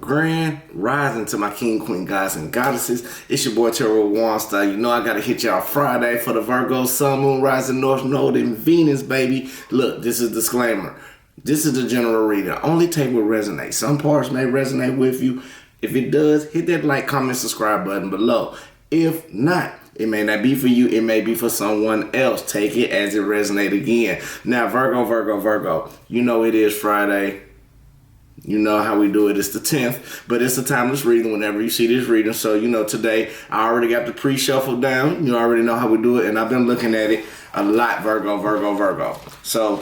Grand rising to my king, queen, gods, and goddesses. It's your boy Terrell Waunstar. You know I gotta hit y'all Friday for the Virgo Sun, Moon, Rising, North Node, and Venus, baby. Look, this is a disclaimer. This is the general reading. Only take what resonates. Some parts may resonate with you. If it does, hit that like, comment, subscribe button below. If not, it may not be for you. It may be for someone else. Take it as it resonates again. Now, Virgo. You know it is Friday. You know how we do it. It's the 10th, but it's a timeless reading whenever you see this reading. So, you know, today I already got the pre-shuffle down. You already know how we do it, and I've been looking at it a lot, Virgo. So,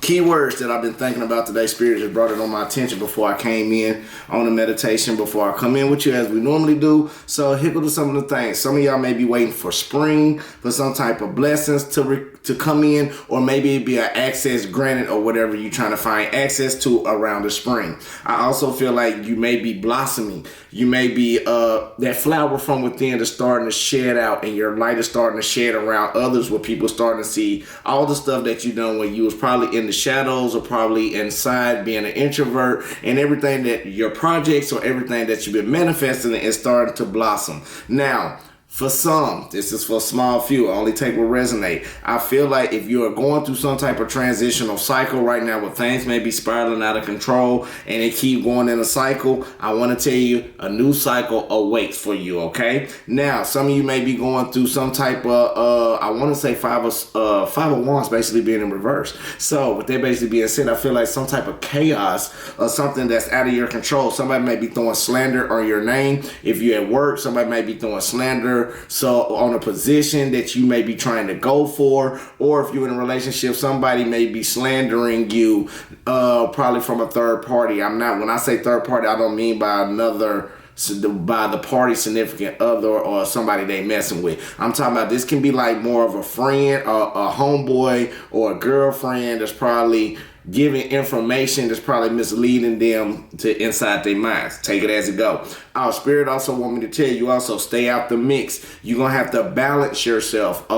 keywords that I've been thinking about today, Spirit just brought it on my attention before I came in on the meditation, before I come in with you as we normally do. So here go to some of the things. Some of y'all may be waiting for spring, for some type of blessings to come in, or maybe it be an access granted or whatever you're trying to find access to around the spring. I also feel like you may be blossoming. You may be that flower from within is starting to shed out, and your light is starting to shed around others, where people starting to see all the stuff that you done when you was probably in the shadows or probably inside being an introvert, and everything that your projects or everything that you've been manifesting is starting to blossom. Now, for some, this is for a small few, only take what resonate. I feel like if you are going through some type of transitional cycle right now where things may be spiraling out of control and it keep going in a cycle, I want to tell you a new cycle awaits for you, okay? Now, some of you may be going through some type of, I want to say five of wands basically being in reverse. So with that basically being said, I feel like some type of chaos or something that's out of your control. Somebody may be throwing slander on your name. If you're at work, somebody may be throwing slander so on a position that you may be trying to go for, or if you're in a relationship, somebody may be slandering you, probably from a third party. When I say third party, I don't mean by the party significant other or somebody they messing with. I'm talking about this can be like more of a friend, a homeboy, or a girlfriend that's probably giving information that's probably misleading them to inside their minds. Take it as it go. Our Spirit also want me to tell you also stay out the mix. You're going to have to balance yourself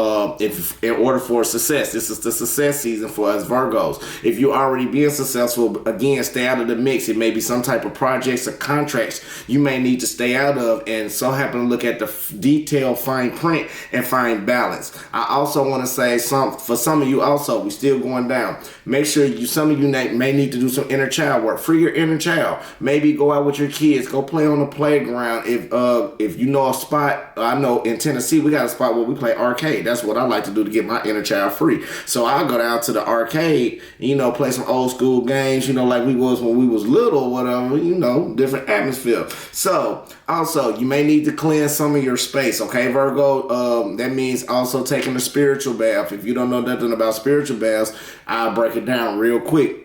in order for success. This is the success season for us Virgos. If you're already being successful, again, stay out of the mix. It may be some type of projects or contracts you may need to stay out of, and so happen to look at the detailed fine print and find balance. I also want to say for some of you also, we still going down. Make sure some of you may need to do some inner child work. Free your inner child. Maybe go out with your kids. Go play on the playground. If you know a spot, I know in Tennessee we got a spot where we play arcade. That's what I like to do to get my inner child free. So I'll go down to the arcade, play some old school games, like we was when we was little or whatever, different atmosphere. So also you may need to cleanse some of your space, okay, Virgo? That means also taking a spiritual bath. If you don't know nothing about spiritual baths, I'll break it down real quick.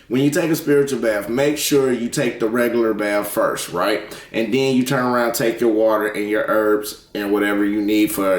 When you take a spiritual bath, make sure you take the regular bath first, right? And then you turn around, take your water and your herbs and whatever you need for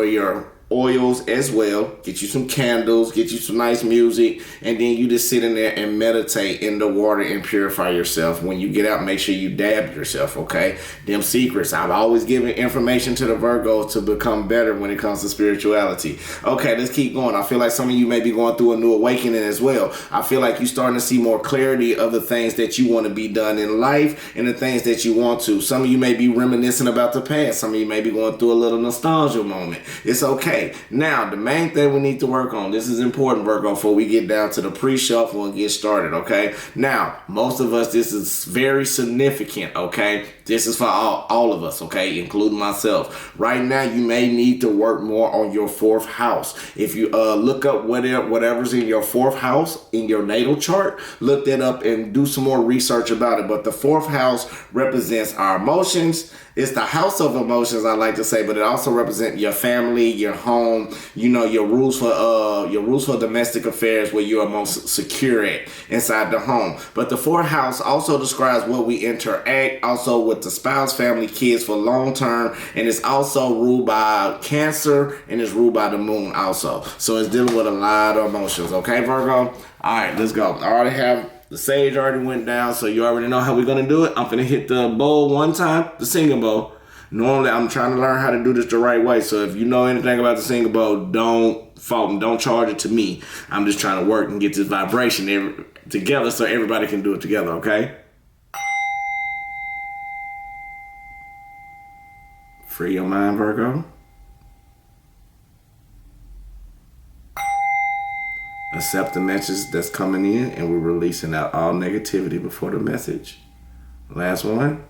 your oils as well. Get you some candles, get you some nice music, and then you just sit in there and meditate in the water and purify yourself. When you get out, make sure you dab yourself, okay? Them secrets. I've always given information to the Virgos to become better when it comes to spirituality. Okay, let's keep going. I feel like some of you may be going through a new awakening as well. I feel like you're starting to see more clarity of the things that you want to be done in life and the things that you want to. Some of you may be reminiscing about the past. Some of you may be going through a little nostalgia moment. It's okay. Now, the main thing we need to work on, this is important, Virgo, before we get down to the pre-shuffle and get started, okay? Now, most of us, this is very significant, okay? This is for all of us, okay, including myself. Right now, you may need to work more on your fourth house. If you look up whatever's in your fourth house in your natal chart, look that up and do some more research about it. But the fourth house represents our emotions. It's the house of emotions, I like to say, but it also represents your family, your home, your rules for domestic affairs, where you are most secure at inside the home. But the fourth house also describes what we interact also with the spouse, family, kids for long term, and it's also ruled by Cancer and it's ruled by the moon also. So it's dealing with a lot of emotions, okay, Virgo? All right, let's go. I already have the sage already went down, so you already know how we're going to do it. I'm going to hit the bowl one time, the singing bowl. Normally, I'm trying to learn how to do this the right way, so if you know anything about the singing bowl, don't fault me. Don't charge it to me. I'm just trying to work and get this vibration together so everybody can do it together, okay? Free your mind, Virgo. Accept the message that's coming in, and we're releasing out all negativity before the message. Last one.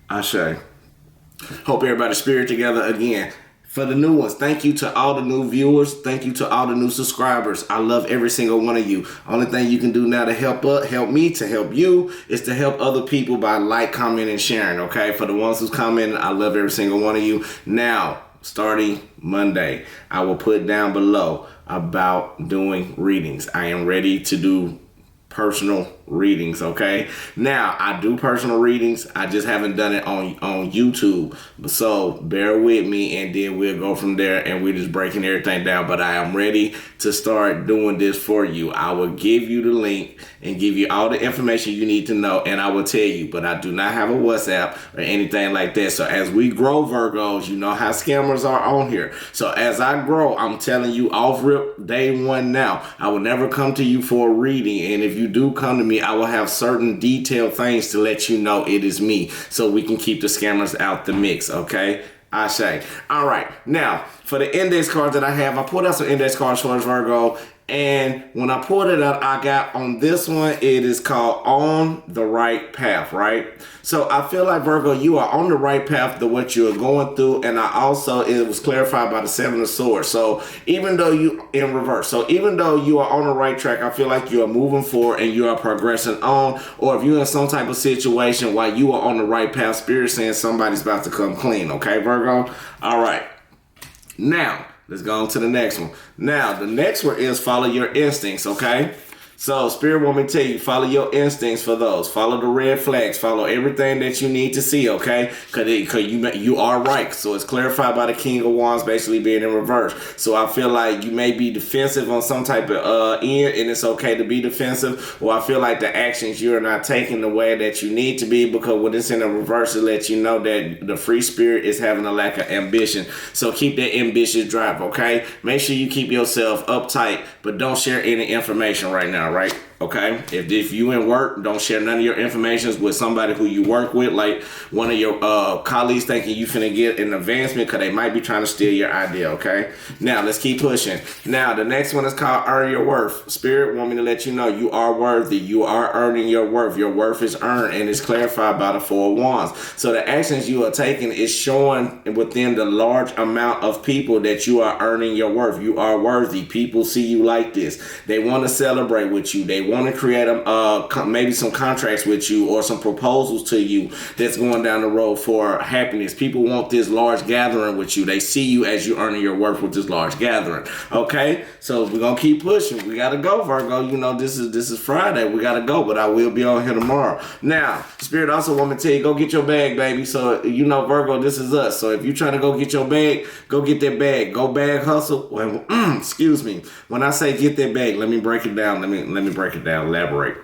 Ashe. Hope everybody's spirit together again. For the new ones, thank you to all the new viewers. Thank you to all the new subscribers. I love every single one of you. Only thing you can do now to help me to help you is to help other people by like, comment, and sharing, okay? For the ones who's commenting, I love every single one of you. Now, starting Monday, I will put down below about doing readings. I am ready to do personal readings, okay? Now, I do personal readings. I just haven't done it on YouTube. So bear with me, and then we'll go from there, and we're just breaking everything down. But I am ready to start doing this for you. I will give you the link and give you all the information you need to know, and I will tell you. But I do not have a WhatsApp or anything like that. So as we grow, Virgos, you know how scammers are on here. So as I grow, I'm telling you off rip day one now, I will never come to you for a reading. And if you do come to me, I will have certain detailed things to let you know it is me, so we can keep the scammers out the mix, okay? Ashe. All right, now for the index cards that I have, I pulled out some index cards for us, Virgo. And when I pulled it out, I got on this one, it is called On the Right Path, right? So I feel like, Virgo, you are on the right path to what you're going through. And it was clarified by the Seven of Swords. So even though you in reverse, so even though you are on the right track, I feel like you are moving forward and you are progressing on. Or if you're in some type of situation while you are on the right path, Spirit saying somebody's about to come clean, okay, Virgo? All right. Now, let's go on to the next one. Now, the next one is follow your instincts, okay? So, Spirit want me to tell you, follow your instincts for those. Follow the red flags. Follow everything that you need to see, okay? Because you are right. So, it's clarified by the King of Wands basically being in reverse. So, I feel like you may be defensive on some type of end, and it's okay to be defensive. Or I feel like the actions you're not taking the way that you need to be, because when it's in the reverse, it lets you know that the free spirit is having a lack of ambition. So, keep that ambitious drive, okay? Make sure you keep yourself uptight, but don't share any information right now, right? Okay, if you in work, don't share none of your information with somebody who you work with, like one of your colleagues thinking you finna get an advancement, because they might be trying to steal your idea, okay? Now, let's keep pushing. Now, the next one is called Earn Your Worth. Spirit want me to let you know you are worthy. You are earning your worth. Your worth is earned, and it's clarified by the Four of Wands. So the actions you are taking is showing within the large amount of people that you are earning your worth. You are worthy. People see you like this. They want to celebrate with you. They want to create maybe some contracts with you or some proposals to you that's going down the road for happiness. People want this large gathering with you. They see you as you earning your worth with this large gathering. Okay, so we're gonna keep pushing. We gotta go, Virgo. You know this is Friday. We gotta go, but I will be on here tomorrow. Now, Spirit also want me to tell you, go get your bag, baby. So you know, Virgo, this is us. So if you're trying to go get your bag, go get that bag. Go bag hustle. Well, excuse me. When I say get that bag, let me break it down. Let me break it down. Elaborate.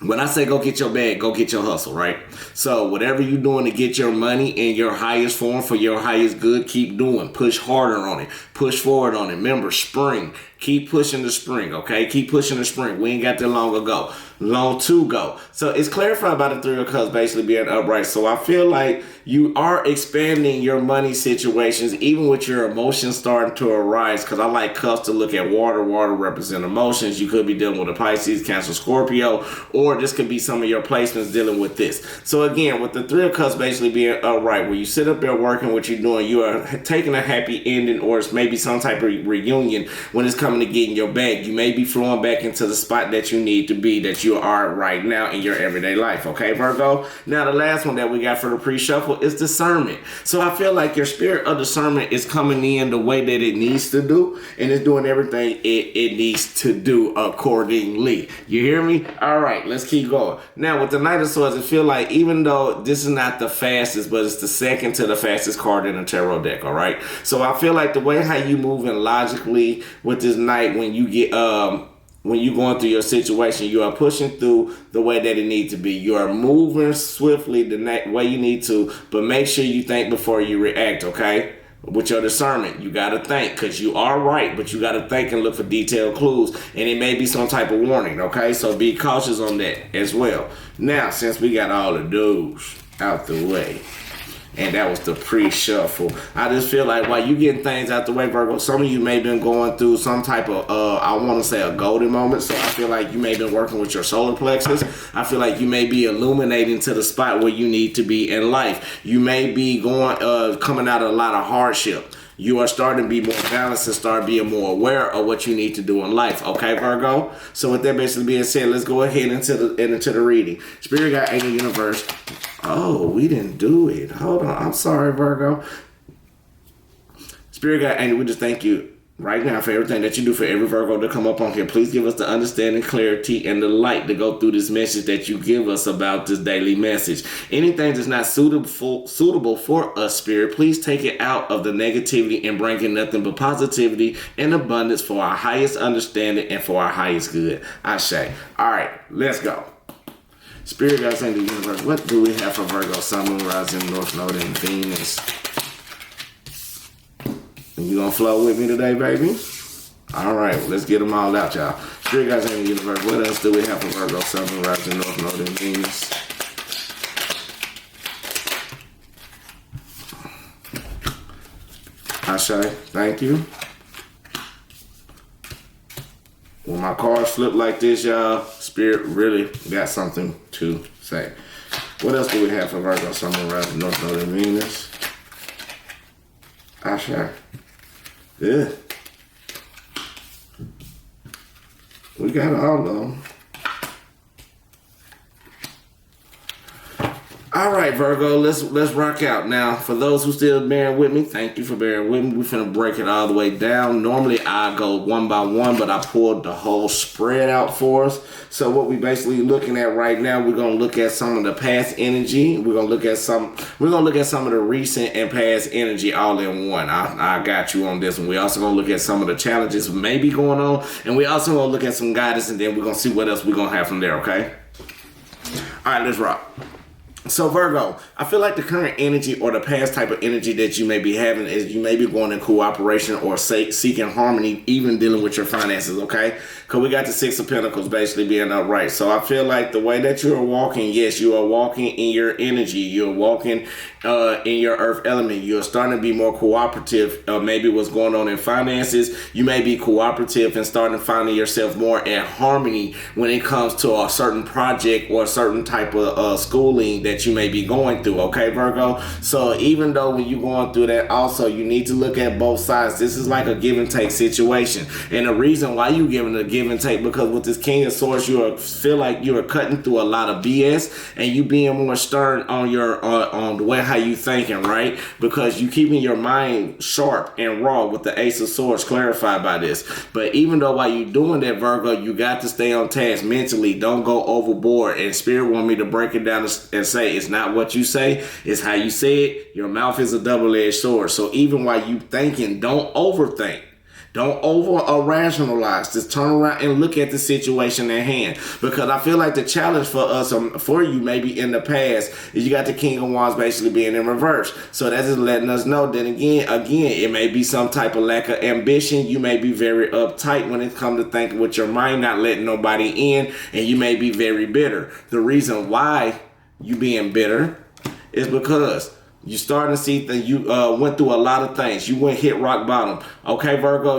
When I say go get your bag, go get your hustle, right? So whatever you're doing to get your money in your highest form for your highest good, keep doing. Push harder on it. Push forward on it. Remember, spring. Keep pushing the spring, okay? Keep pushing the spring. We ain't got that long to go. So it's clarified by the Three of Cups basically being upright. So I feel like you are expanding your money situations, even with your emotions starting to arise, because I like cups to look at water. Water represent emotions. You could be dealing with a Pisces, Cancer, Scorpio, or this could be some of your placements dealing with this. So again, with the Three of Cups basically being upright, where you sit up there working what you're doing, you are taking a happy ending, or it's maybe some type of reunion when it's coming to getting your bag. You may be flowing back into the spot that you need to be, that you are right now in your everyday life. Okay, Virgo? Now, the last one that we got for the pre-shuffle is discernment. So I feel like your spirit of discernment is coming in the way that it needs to do, and it's doing everything it needs to do accordingly. You hear me? All right, let's keep going. Now, with the Knight of Swords, I feel like even though this is not the fastest, but it's the second to the fastest card in the tarot deck, all right? So I feel like the way how you moving logically with this Knight, when you get when you're going through your situation, you are pushing through the way that it needs to be. You are moving swiftly the way you need to, but make sure you think before you react, okay? With your discernment, you got to think, because you are right, but you got to think and look for detailed clues, and it may be some type of warning, okay? So be cautious on that as well. Now, since we got all the do's out the way, and that was the pre-shuffle, I just feel like while you getting things out the way, Virgo, some of you may have been going through some type of, I want to say a golden moment. So I feel like you may have been working with your solar plexus. I feel like you may be illuminating to the spot where you need to be in life. You may be coming out of a lot of hardship. You are starting to be more balanced and start being more aware of what you need to do in life. Okay, Virgo? So with that basically being said, let's go ahead into the reading. Spirit guide, angel, universe. Oh, we didn't do it. Hold on. I'm sorry, Virgo. Spirit guide, angel, we just thank you right now for everything that you do for every Virgo to come up on here. Please give us the understanding, clarity, and the light to go through this message that you give us about this daily message. Anything that's not suitable for us, Spirit, please take it out of the negativity and bring in nothing but positivity and abundance for our highest understanding and for our highest good. I say. All right, let's go. Spirit guides in the universe. What do we have for Virgo, Sun, Moon, Rising, North Node, and Venus? You gonna flow with me today, baby? All right, let's get them all out, y'all. Spirit guides in the universe. What else do we have for Virgo, Sun, Moon, Rising, North Node, and Venus? Ashay, thank you. When my cards flip like this, y'all, Spirit really got something to say. What else do we have for Virgo, Sun, Moon, Rising, North Node, and Venus? Ashay. Yeah. We got all of them. All right, Virgo, let's rock out. Now, for those who still bearing with me, thank you for bearing with me. We're finna break it all the way down. Normally, I go one by one, but I pulled the whole spread out for us. So what we basically looking at right now, we're gonna look at some of the past energy. We're gonna look at some of the recent and past energy all in one. I got you on this one. We also gonna look at some of the challenges maybe going on, and we also gonna look at some guidance, and then we're gonna see what else we're gonna have from there. Okay. All right, let's rock. So Virgo, I feel like the current energy or the past type of energy that you may be having is you may be going in cooperation or seeking harmony, even dealing with your finances, okay? Because we got the Six of Pentacles basically being upright. So I feel like the way that you are walking, yes, you are walking in your energy. You're walking in your earth element. You're starting to be more cooperative. Maybe what's going on in finances, you may be cooperative and starting to finding yourself more in harmony when it comes to a certain project or a certain type of schooling that you may be going through, okay, Virgo? So even though when you're going through that, also you need to look at both sides. This is like a give and take situation, and the reason why you giving a give and take, because with this King of Swords, you feel like you are cutting through a lot of BS, and you being more stern on your on the way how you thinking, right? Because you keeping your mind sharp and raw with the Ace of Swords clarified by this. But even though while you doing that, Virgo, you got to stay on task mentally. Don't go overboard. And Spirit want me to break it down and say it's not what you say, it's how you say it. Your mouth is a double-edged sword. So even while you thinking, don't overthink. Don't over-rationalize. Just turn around and look at the situation at hand. Because I feel like the challenge for us, for you maybe in the past, is you got the King of Wands basically being in reverse. So that's just letting us know that again, it may be some type of lack of ambition. You may be very uptight when it comes to thinking with your mind, not letting nobody in, and you may be very bitter. The reason why you being bitter is because you starting to see that you went through a lot of things. You hit rock bottom. Okay, Virgo,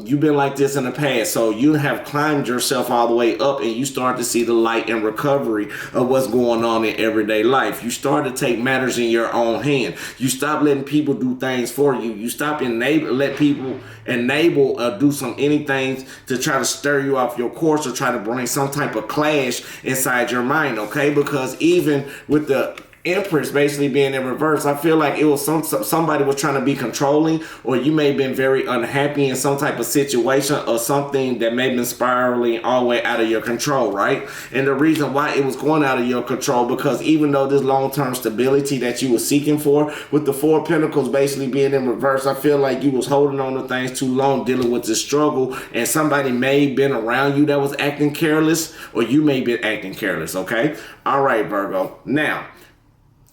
you've been like this in the past. So you have climbed yourself all the way up, and you start to see the light and recovery of what's going on in everyday life. You start to take matters in your own hand. You stop letting people do things for you. You stop let people do anything to try to stir you off your course or try to bring some type of clash inside your mind, okay? Because even with the Empress basically being in reverse, I feel like it was somebody was trying to be controlling, or you may have been very unhappy in some type of situation or something that may have been spiraling all the way out of your control, right? And the reason why it was going out of your control, because even though this long-term stability that you were seeking for, with the Four of Pentacles basically being in reverse, I feel like you was holding on to things too long, dealing with this struggle, and somebody may have been around you that was acting careless, or you may have been acting careless, okay? All right, Virgo. Now,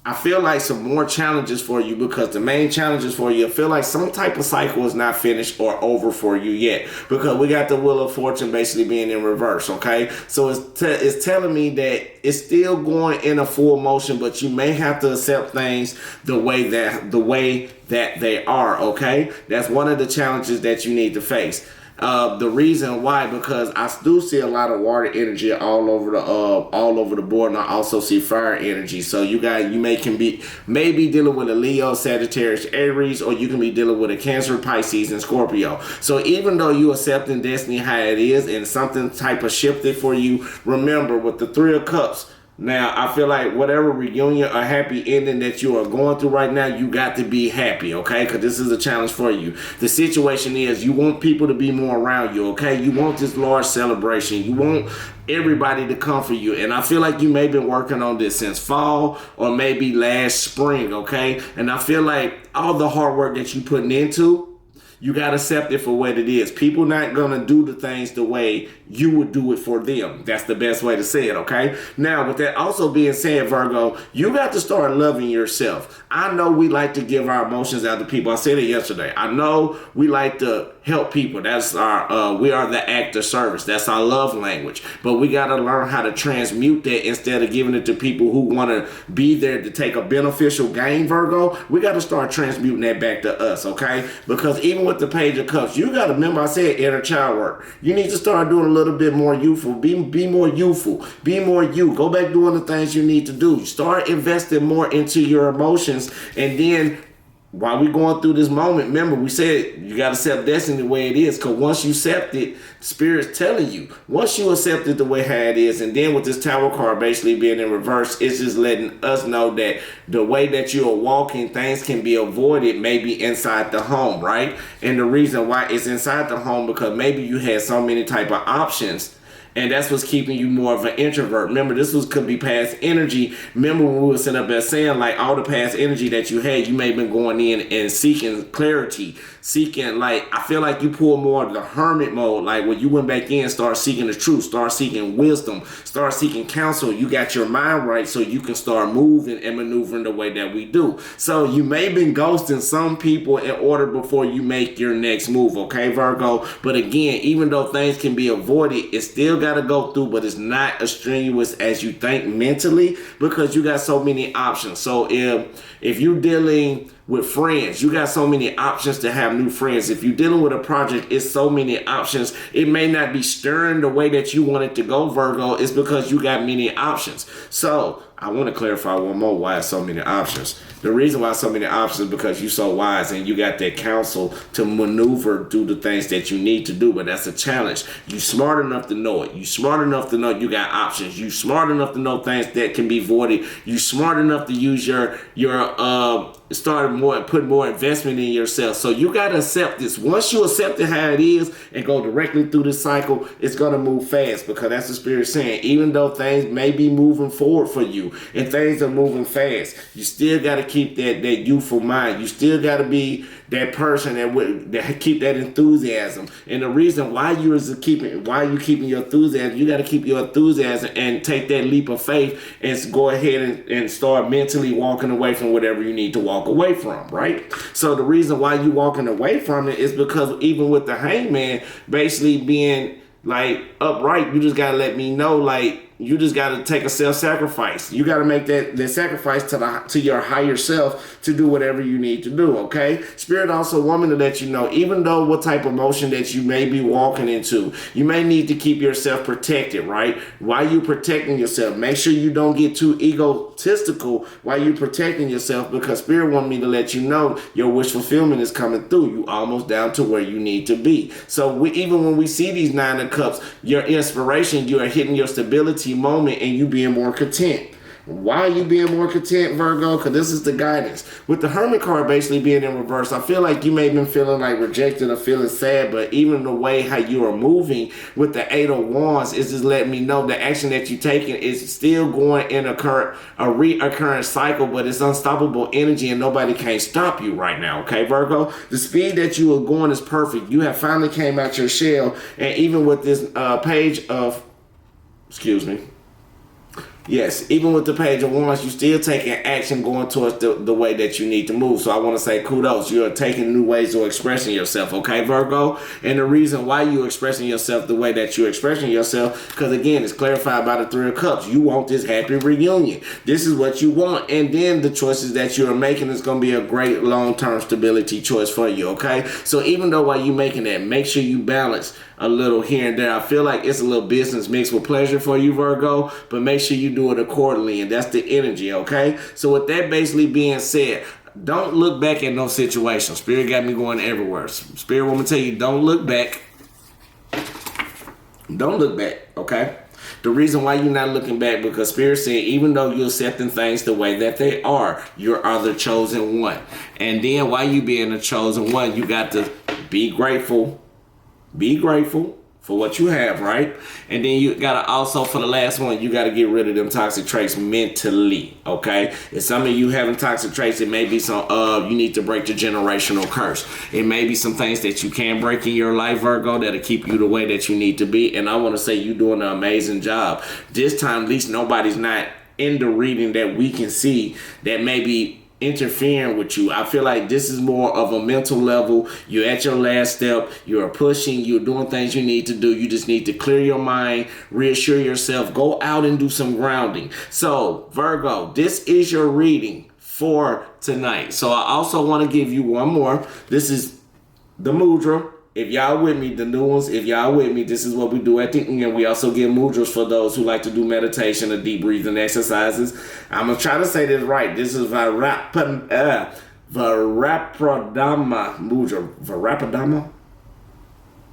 I feel like some more challenges for you, because the main challenges for you, I feel like some type of cycle is not finished or over for you yet, because we got the Wheel of Fortune basically being in reverse, okay? So it's telling me that it's still going in a full motion, but you may have to accept things the way that they are, okay? That's one of the challenges that you need to face. The reason why, because I do see a lot of water energy all over the board, and I also see fire energy. So you may be dealing with a Leo, Sagittarius, Aries, or you can be dealing with a Cancer, Pisces, and Scorpio. So even though you accepting destiny how it is and something type of shifted for you, remember with the Three of Cups. Now, I feel like whatever reunion or happy ending that you are going through right now, you got to be happy, okay? Because this is a challenge for you. The situation is you want people to be more around you, okay? You want this large celebration. You want everybody to come for you. And I feel like you may have been working on this since fall or maybe last spring, okay? And I feel like all the hard work that you're putting into, you got to accept it for what it is. People not going to do the things the way you would do it for them. That's the best way to say it, okay? Now, with that also being said, Virgo, you got to start loving yourself. I know we like to give our emotions out to people. I said it yesterday. I know we like to help people. That's we are the act of service. That's our love language. But we got to learn how to transmute that instead of giving it to people who want to be there to take a beneficial gain, Virgo. We got to start transmuting that back to us, okay? Because even with the Page of Cups, you got to remember I said inner child work. You need to start doing a little bit more youthful. Be more youthful. Be more you. Go back doing the things you need to do. Start investing more into your emotions. And then while we going through this moment, remember we said you got to accept destiny the way it is, because once you accept it, Spirit's telling you. Once you accept it the way how it is, and then with this Tower card basically being in reverse, it's just letting us know that the way that you are walking, things can be avoided maybe inside the home, right? And the reason why it's inside the home, because maybe you had so many type of options, and that's what's keeping you more of an introvert. Remember, could be past energy. Remember when we were sitting up there saying, like, all the past energy that you had, you may have been going in and seeking clarity, I feel like you pull more of the hermit mode. Like when you went back in, start seeking the truth, start seeking wisdom, start seeking counsel. You got your mind right so you can start moving and maneuvering the way that we do. So you may have been ghosting some people in order before you make your next move, okay, Virgo? But again, even though things can be avoided, it still got to go through, but it's not as strenuous as you think mentally, because you got so many options. So if you're dealing with friends, you got so many options to have new friends. If you're dealing with a project, it's so many options. It may not be stirring the way that you want it to go, Virgo. It's because you got many options. So I want to clarify one more why so many options. The reason why so many options is because you're so wise and you got that counsel to maneuver, do the things that you need to do, but that's a challenge. You smart enough to know it. You smart enough to know you got options. You smart enough to know things that can be voided. You smart enough to use your put more investment in yourself. So you got to accept this. Once you accept it how it is and go directly through this cycle, it's going to move fast, because that's the Spirit saying. Even though things may be moving forward for you and things are moving fast, you still got to keep that youthful mind. You still got to be that person that keep that enthusiasm. And the reason why you keeping your enthusiasm, you got to keep your enthusiasm and take that leap of faith and go ahead and start mentally walking away from whatever you need to walk away from, right? So the reason why you walking away from it is because even with the Hangman basically being like upright, you just got to let me know, like, you just got to take a self-sacrifice. You got to make that sacrifice to your higher self to do whatever you need to do, okay? Spirit also want me to let you know, even though what type of emotion that you may be walking into, you may need to keep yourself protected, right? While you protecting yourself, make sure you don't get too egotistical while you protecting yourself, because Spirit want me to let you know your wish fulfillment is coming through. You almost down to where you need to be. So even when we see these Nine of Cups, your inspiration, you are hitting your stability moment and you being more content. Why are you being more content, Virgo? Because this is the guidance. With the Hermit card basically being in reverse, I feel like you may have been feeling like rejected or feeling sad, but even the way how you are moving with the Eight of Wands is just letting me know the action that you're taking is still going in a reoccurring cycle, but it's unstoppable energy and nobody can stop you right now, okay, Virgo? The speed that you are going is perfect. You have finally came out your shell, and even with this page of, Yes, even with the Page of Wands, you still taking action going towards the way that you need to move. So I want to say kudos. You're taking new ways of expressing yourself, okay, Virgo? And the reason why you're expressing yourself the way that you're expressing yourself, because again, it's clarified by the Three of Cups. You want this happy reunion. This is what you want. And then the choices that you're making is going to be a great long-term stability choice for you, okay? So even though while you're making that, make sure you balance a little here and there. I feel like it's a little business mixed with pleasure for you, Virgo, but make sure you do it accordingly, and that's the energy, okay? So with that basically being said, don't look back at no situation. Spirit got me going everywhere. Spirit want me to tell you, don't look back. Don't look back, okay? The reason why you're not looking back, because Spirit said, even though you're accepting things the way that they are, you are the chosen one. And then while you being the chosen one, you got to be grateful. Be grateful for what you have, right? And then you gotta also, for the last one, you gotta get rid of them toxic traits mentally, okay? If some of you having toxic traits, it may be some, you need to break the generational curse. It may be some things that you can break in your life, Virgo, that'll keep you the way that you need to be. And I wanna say you're doing an amazing job. This time, at least nobody's not in the reading that we can see that may be interfering with you. I feel like this is more of a mental level. You're at your last step. You're pushing. You're doing things you need to do. You just need to clear your mind, reassure yourself, go out and do some grounding. So, Virgo, this is your reading for tonight. So I also want to give you one more. This is the Mudra. If y'all with me, the new ones, if y'all with me, this is what we do at the end. We also give mudras for those who like to do meditation or deep breathing exercises. I'm going to try to say this right. This is Varapadama Mudra. Varapadama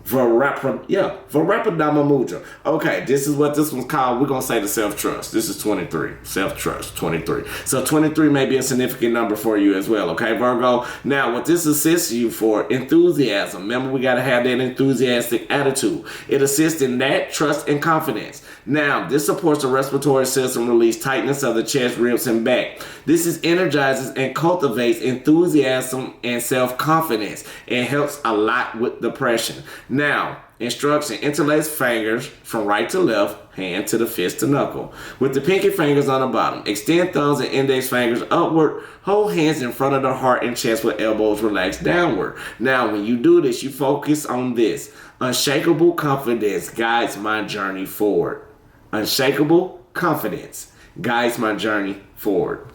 Mudra. Okay, this is what this one's called. We're going to say the self-trust. This is 23. Self-trust, 23. So 23 may be a significant number for you as well, okay, Virgo? Now, what this assists you for, enthusiasm. Remember, we got to have that enthusiastic attitude. It assists in that, trust, and confidence. Now, this supports the respiratory system release, tightness of the chest, ribs, and back. This is energizes and cultivates enthusiasm and self-confidence. It helps a lot with depression. Now, instruction, interlace fingers from right to left, hand to the fist to knuckle. With the pinky fingers on the bottom, extend thumbs and index fingers upward. Hold hands in front of the heart and chest with elbows relaxed downward. Now, when you do this, you focus on this. Unshakable confidence guides my journey forward. Unshakable confidence guides my journey forward.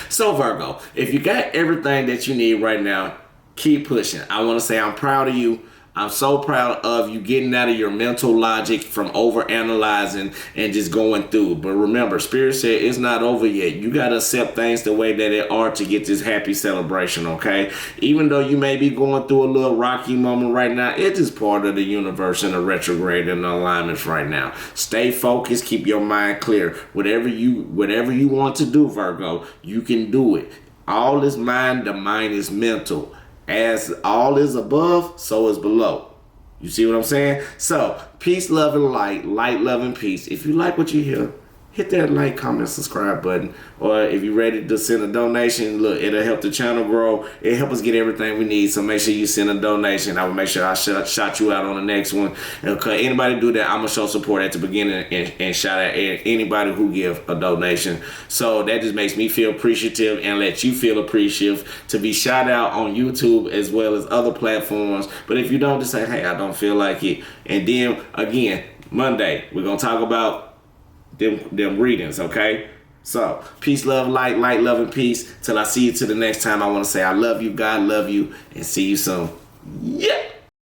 So, Virgo, if you got everything that you need right now, keep pushing. I want to say I'm proud of you. I'm so proud of you getting out of your mental logic from overanalyzing and just going through. But remember, Spirit said it's not over yet. You got to accept things the way that they are to get this happy celebration, okay? Even though you may be going through a little rocky moment right now, it's just part of the universe in a retrograde and alignments right now. Stay focused. Keep your mind clear. Whatever you want to do, Virgo, you can do it. All is mind. The mind is mental. As all is above, so is below. You see what I'm saying? So, peace, love, and light. Light, love, and peace. If you like what you hear, hit that like, comment, subscribe button. Or if you're ready to send a donation, look, it'll help the channel grow. It'll help us get everything we need. So make sure you send a donation. I will make sure I shout you out on the next one. And okay, anybody do that, I'm going to show support at the beginning and shout out anybody who give a donation. So that just makes me feel appreciative and let you feel appreciative to be shout out on YouTube as well as other platforms. But if you don't, just say, hey, I don't feel like it. And then, again, Monday, we're going to talk about them readings, okay? So, peace, love, light, love, and peace. Till I see you till the next time, I want to say I love you, God love you, and see you soon. Yeah!